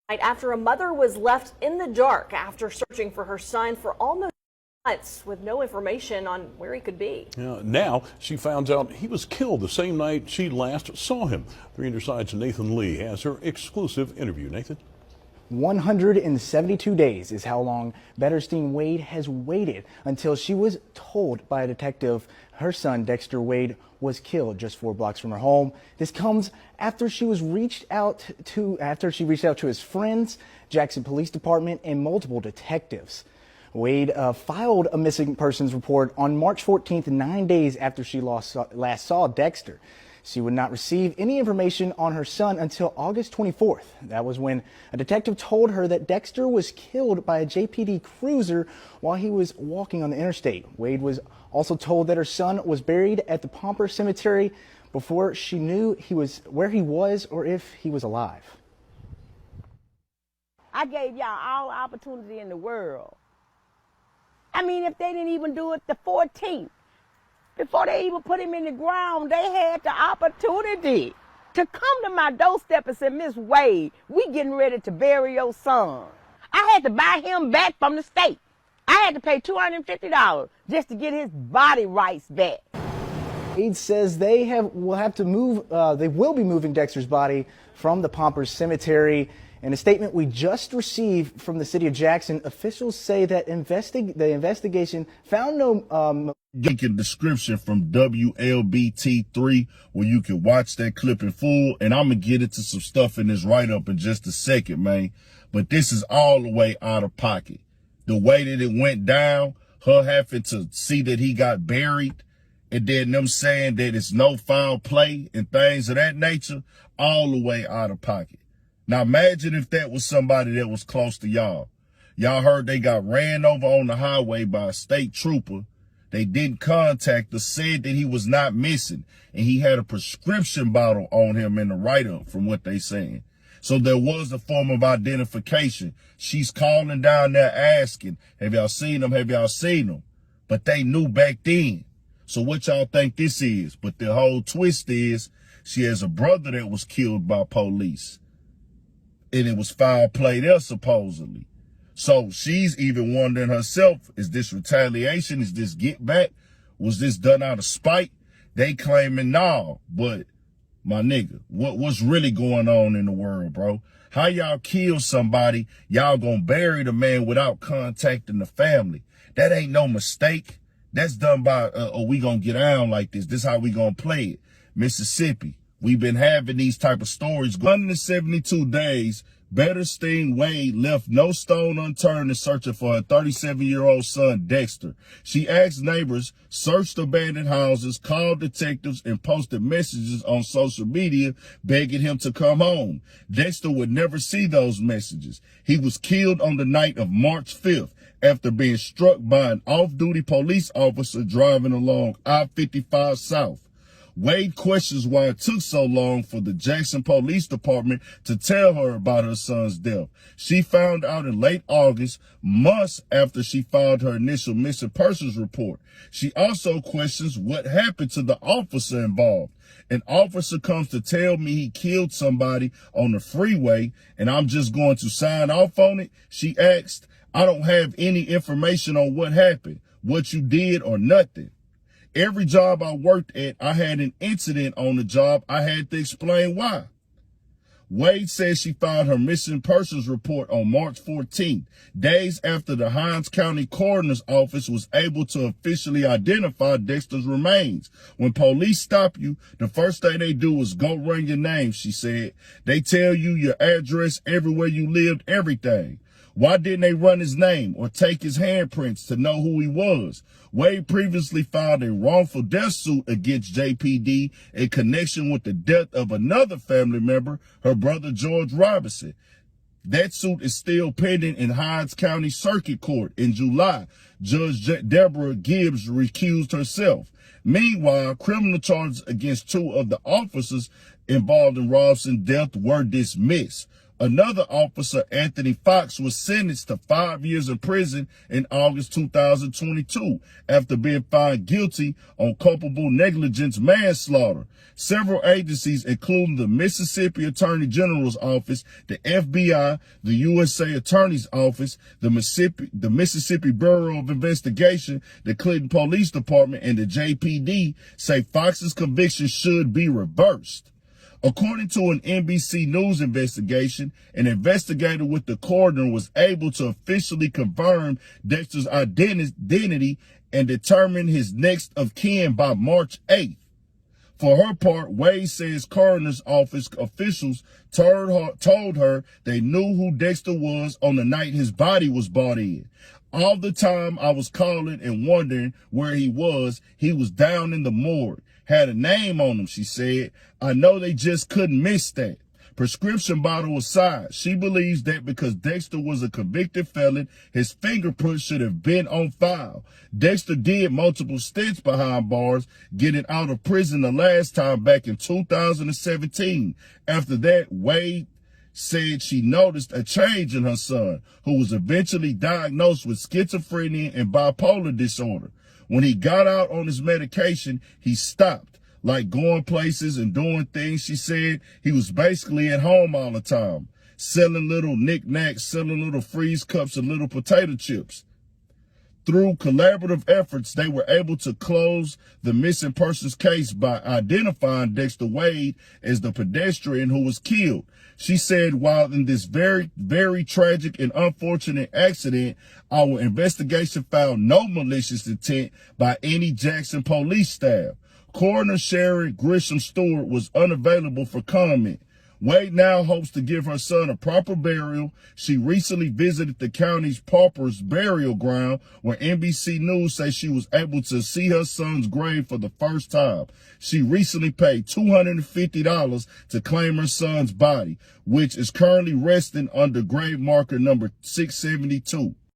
After a mother was left in the dark after searching for her son for almost months with no information on where he could be. Now she finds out he was killed the same night she last saw him. 3 Side's Nathan Lee has her exclusive interview. Nathan? 172 days is how long Betterstein Wade has waited until she was told by a detective her son Dexter Wade was killed just 4 blocks from her home. This comes after she reached out to his friends, Jackson Police Department, and multiple detectives. Wade filed a missing persons report on March 14th, 9 days after she last saw Dexter. She would not receive any information on her son until August 24th. That was when a detective told her that Dexter was killed by a JPD cruiser while he was walking on the interstate. Wade was also told that her son was buried at the Pomper Cemetery before she knew where he was or if he was alive. I gave y'all all opportunity in the world. I mean, if they didn't even do it the 14th, before they even put him in the ground, they had the opportunity to come to my doorstep and say, Miss Wade, we getting ready to bury your son. I had to buy him back from the state. I had to pay $250 just to get his body rights back. Wade says they will be moving Dexter's body from the Pomper Cemetery. In a statement we just received from the city of Jackson, officials say that the investigation found no link in description from WLBT3 where you can watch that clip in full, and I'm gonna get into some stuff in this write-up in just a second, man. But this is all the way out of pocket. The way that it went down, her having to see that he got buried, and then them saying that it's no foul play and things of that nature, all the way out of pocket. Now imagine if that was somebody that was close to y'all. Y'all heard they got ran over on the highway by a state trooper. They didn't contact us, said that he was not missing, and he had a prescription bottle on him in the write-up from what they saying. So there was a form of identification. She's calling down there asking, have y'all seen him? Have y'all seen him? But they knew back then. So what y'all think this is? But the whole twist is she has a brother that was killed by police. And it was foul play there, supposedly. So she's even wondering herself, is this retaliation? Is this get back? Was this done out of spite? They claiming no, but my nigga, what's really going on in the world, bro? How y'all kill somebody, y'all gonna bury the man without contacting the family? That ain't no mistake. That's done by, we gonna get down like this. This how we gonna play it. Mississippi. We've been having these type of stories. 172 days, Betterstein Wade left no stone unturned in searching for her 37-year-old son, Dexter. She asked neighbors, searched abandoned houses, called detectives, and posted messages on social media begging him to come home. Dexter would never see those messages. He was killed on the night of March 5th after being struck by an off-duty police officer driving along I-55 South. Wade questions why it took so long for the Jackson Police Department to tell her about her son's death. She found out in late August, months after she filed her initial missing persons report. She also questions what happened to the officer involved. An officer comes to tell me he killed somebody on the freeway and I'm just going to sign off on it. She asked, I don't have any information on what happened, what you did or nothing. Every job I worked at, I had an incident on the job. I had to explain why. Wade says she filed her missing persons report on March 14th, days after the Hinds County Coroner's Office was able to officially identify Dexter's remains. When police stop you, the first thing they do is go run your name, she said. They tell you your address, everywhere you lived, everything. Why didn't they run his name or take his handprints to know who he was? Wade previously filed a wrongful death suit against JPD in connection with the death of another family member, her brother George Robinson. That suit is still pending in Hinds County Circuit Court. In July, Judge Deborah Gibbs recused herself. Meanwhile, criminal charges against 2 of the officers involved in Robson's death were dismissed. Another officer, Anthony Fox, was sentenced to 5 years in prison in August 2022 after being found guilty on culpable negligence manslaughter. Several agencies, including the Mississippi Attorney General's Office, the FBI, the USA Attorney's Office, the Mississippi Bureau of Investigation, the Clinton Police Department, and the JPD, say Fox's conviction should be reversed. According to an NBC News investigation, an investigator with the coroner was able to officially confirm Dexter's identity and determine his next of kin by March 8th. For her part, Wade says coroner's office officials told her they knew who Dexter was on the night his body was brought in. All the time I was calling and wondering where he was down in the morgue. Had a name on him, she said. I know they just couldn't miss that. Prescription bottle aside, she believes that because Dexter was a convicted felon, his fingerprints should have been on file. Dexter did multiple stints behind bars, getting out of prison the last time back in 2017. After that, Wade said she noticed a change in her son, who was eventually diagnosed with schizophrenia and bipolar disorder. When he got out on his medication, he stopped, like going places and doing things. She said he was basically at home all the time, selling little knickknacks, selling little freeze cups and little potato chips. Through collaborative efforts, they were able to close the missing persons case by identifying Dexter Wade as the pedestrian who was killed. She said, while in this very, very tragic and unfortunate accident, our investigation found no malicious intent by any Jackson police staff. Coroner Sharon Grisham Stewart was unavailable for comment. Wade now hopes to give her son a proper burial. She recently visited the county's paupers burial ground, where NBC News says she was able to see her son's grave for the first time. She recently paid $250 to claim her son's body, which is currently resting under grave marker number 672.